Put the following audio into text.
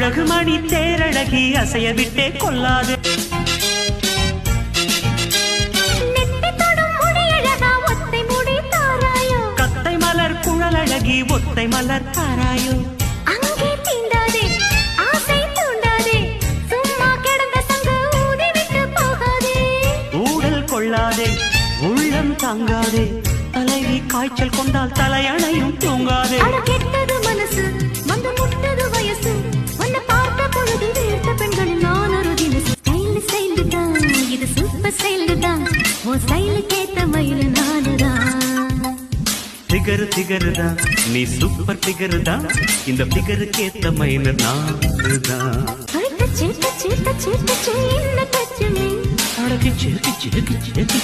அழகு மணி தேரழகி அசைய விட்டே கொள்ளாது. கத்தை மலர் குழலழகி ஒத்தை மலர் தாராயோ. அங்கே தீண்டாதே ஆசை தூண்டாதே சும்மா கிடந்த சங்கு ஊதி விட்டு போகாதே. ஊடல் கொள்ளாதே உள்ளம் தாங்காதே தலைவி காய்ச்சல் கொண்டால் தலையணையும் தூங்காதே. கெட்டது மனசு வந்து முட்டது வயசு உன்னை பார்த்த பொழுது வீழ்த்த பெண்களில் நான் ஒரு தினசு. ஸ்டைல் ஸ்டைல் தான் இது சூப்பர் ஸ்டைல் தான் உன் ஸ்டைலுக்கு ஏத்த மயில் நானுதான். திகரு திகரு தான் நீ சூப்பர் திகரு தான் இந்த திகருக்கு ஏத்த மயில் நானுதான். டச்சு டச்சு டச்சு டச்சு என்ன டச்சு மீ அடக்கு சிறுக்கு சிறுக்கு சிறுக்கு